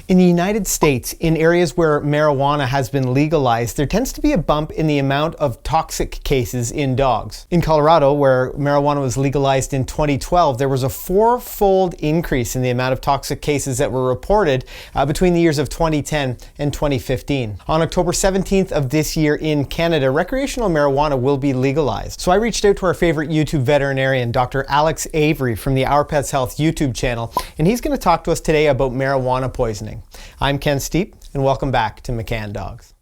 In the United States, in areas where marijuana has been legalized, there tends to be a bump in the amount of toxic cases in dogs. In Colorado, where marijuana was legalized in 2012, there was a four-fold increase in the amount of toxic cases that were reported between the years of 2010 and 2015. On October 17th of this year in Canada, recreational marijuana will be legalized. So I reached out to our favorite YouTube veterinarian, Dr. Alex Avery from the Our Pets Health YouTube channel, and he's going to talk to us today about marijuana poisoning. I'm Ken Steep, and welcome back to McCann Dogs.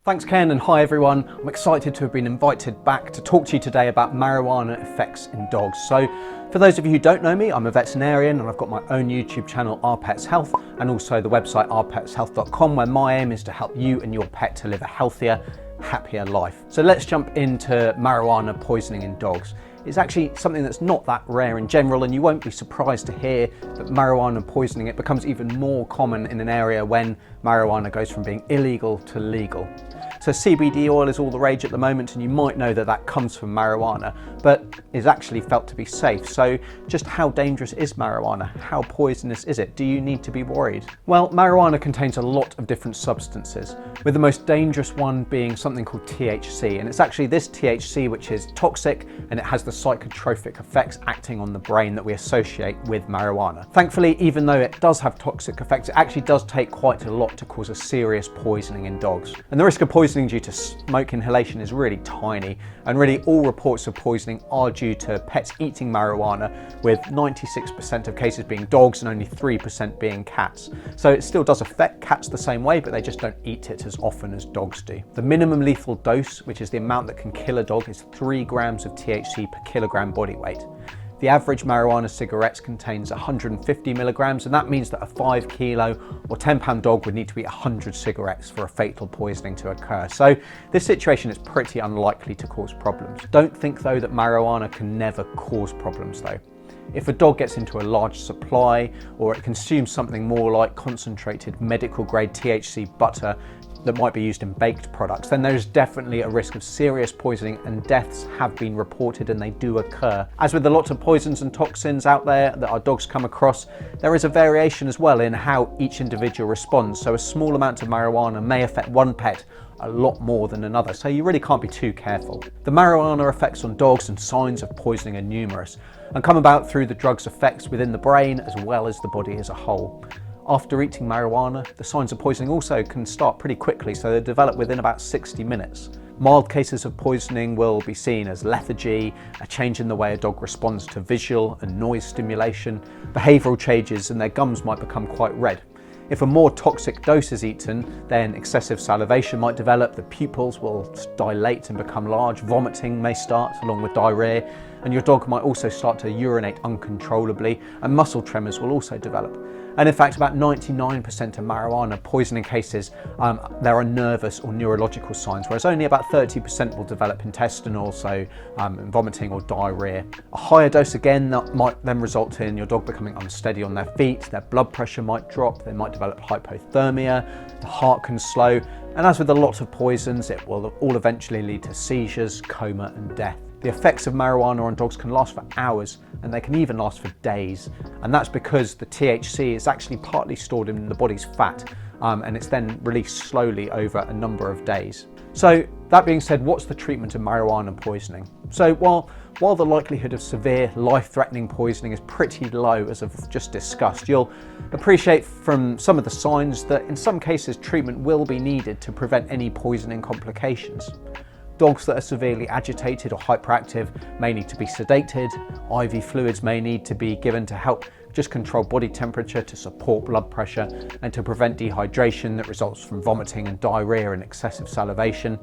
Thanks Ken, and hi everyone. I'm excited to have been invited back to talk to you today about marijuana effects in dogs. So for those of you who don't know me, I'm a veterinarian and I've got my own YouTube channel, Our Pets Health, and also the website ourpetshealth.com, where my aim is to help you and your pet to live a healthier, happier life. So let's jump into marijuana poisoning in dogs. It's actually something that's not that rare in general, and you won't be surprised to hear that marijuana poisoning, it becomes even more common in an area when marijuana goes from being illegal to legal. So CBD oil is all the rage at the moment, and you might know that that comes from marijuana, but is actually felt to be safe. So just how dangerous is marijuana? How poisonous is it? Do you need to be worried? Well, marijuana contains a lot of different substances, with the most dangerous one being something called THC. And it's actually this THC which is toxic, and it has the psychotropic effects acting on the brain that we associate with marijuana. Thankfully, even though it does have toxic effects, it actually does take quite a lot to cause a serious poisoning in dogs. And the risk of poisoning due to smoke inhalation is really tiny, and really all reports of poisoning are due to pets eating marijuana, with 96% of cases being dogs and only 3% being cats. So it still does affect cats the same way, but they just don't eat it as often as dogs do. The minimum lethal dose, which is the amount that can kill a dog, is 3 grams of THC per kilogram body weight. The average marijuana cigarettes contains 150 milligrams, and that means that a 5 kilo or 10-pound dog would need to eat 100 cigarettes for a fatal poisoning to occur. So this situation is pretty unlikely to cause problems. Don't think though that marijuana can never cause problems though. If a dog gets into a large supply, or it consumes something more like concentrated medical grade THC butter that might be used in baked products, then there's definitely a risk of serious poisoning, and deaths have been reported and they do occur. As with a lot of poisons and toxins out there that our dogs come across, there is a variation as well in how each individual responds. So a small amount of marijuana may affect one pet a lot more than another, so you really can't be too careful. The marijuana effects on dogs and signs of poisoning are numerous and come about through the drug's effects within the brain as well as the body as a whole. After eating marijuana, the signs of poisoning also can start pretty quickly, so they develop within about 60 minutes. Mild cases of poisoning will be seen as lethargy, a change in the way a dog responds to visual and noise stimulation, behavioural changes, and their gums might become quite red. If a more toxic dose is eaten, then excessive salivation might develop, the pupils will dilate and become large, vomiting may start along with diarrhea, and your dog might also start to urinate uncontrollably, and muscle tremors will also develop. And in fact, about 99% of marijuana poisoning cases, there are nervous or neurological signs, whereas only about 30% will develop intestinal, so vomiting or diarrhea. A higher dose again that might then result in your dog becoming unsteady on their feet, their blood pressure might drop, they might develop hypothermia, the heart can slow, and as with a lot of poisons, it will all eventually lead to seizures, coma and death. The effects of marijuana on dogs can last for hours, and they can even last for days. And that's because the THC is actually partly stored in the body's fat, and it's then released slowly over a number of days. So that being said, what's the treatment of marijuana poisoning? So while the likelihood of severe life-threatening poisoning is pretty low, as I've just discussed, you'll appreciate from some of the signs that in some cases treatment will be needed to prevent any poisoning complications. Dogs that are severely agitated or hyperactive may need to be sedated. IV fluids may need to be given to help just control body temperature, to support blood pressure, and to prevent dehydration that results from vomiting and diarrhea and excessive salivation.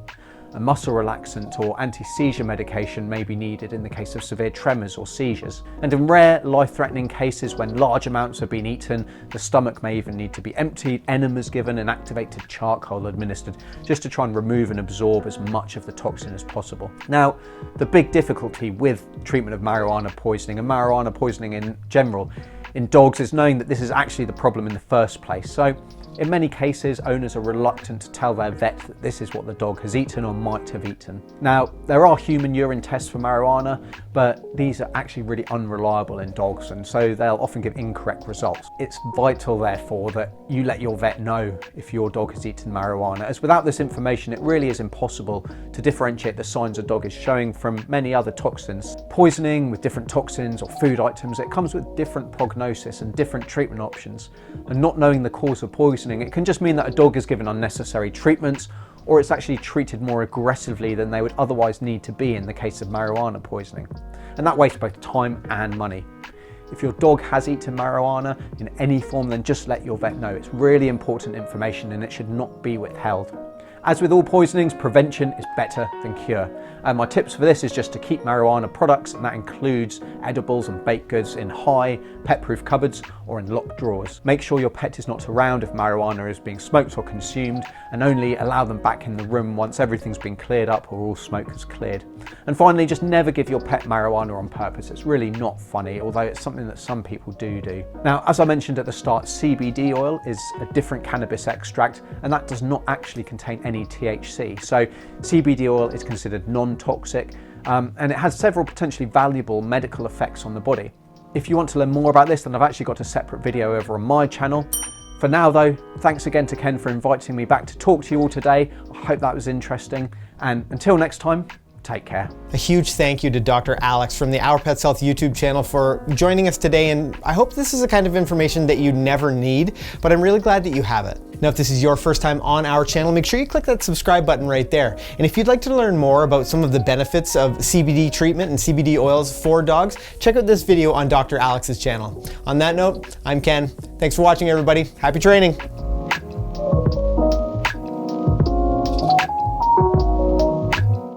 A muscle relaxant or anti-seizure medication may be needed in the case of severe tremors or seizures. And in rare, life-threatening cases when large amounts have been eaten, the stomach may even need to be emptied, enemas given, and activated charcoal administered, just to try and remove and absorb as much of the toxin as possible. Now, the big difficulty with treatment of marijuana poisoning, and marijuana poisoning in general, in dogs, is knowing that this is actually the problem in the first place. So In many cases, owners are reluctant to tell their vet that this is what the dog has eaten or might have eaten. Now, there are human urine tests for marijuana, but these are actually really unreliable in dogs, and so they'll often give incorrect results. It's vital, therefore, that you let your vet know if your dog has eaten marijuana, as without this information, it really is impossible to differentiate the signs a dog is showing from many other toxins. Poisoning with different toxins or food items, it comes with different prognosis and different treatment options, and not knowing the cause of poisoning, it can just mean that a dog is given unnecessary treatments, or it's actually treated more aggressively than they would otherwise need to be in the case of marijuana poisoning. And that wastes both time and money. If your dog has eaten marijuana in any form, then just let your vet know. It's really important information and it should not be withheld. As with all poisonings, prevention is better than cure. And my tips for this is just to keep marijuana products, and that includes edibles and baked goods, in high, pet-proof cupboards or in locked drawers. Make sure your pet is not around if marijuana is being smoked or consumed, and only allow them back in the room once everything's been cleared up or all smoke has cleared. And finally, just never give your pet marijuana on purpose. It's really not funny, although it's something that some people do. Now, as I mentioned at the start, CBD oil is a different cannabis extract, and that does not actually contain any THC. So CBD oil is considered non-toxic, and it has several potentially valuable medical effects on the body. If you want to learn more about this, then I've actually got a separate video over on my channel. For now though, thanks again to Ken for inviting me back to talk to you all today. I hope that was interesting, and until next time, take care. A huge thank you to Dr. Alex from the Our Pets Health YouTube channel for joining us today, and I hope this is the kind of information that you never need, but I'm really glad that you have it. Now, if this is your first time on our channel, make sure you click that subscribe button right there. And if you'd like to learn more about some of the benefits of CBD treatment and CBD oils for dogs, check out this video on Dr. Alex's channel. On that note, I'm Ken. Thanks for watching, everybody. Happy training.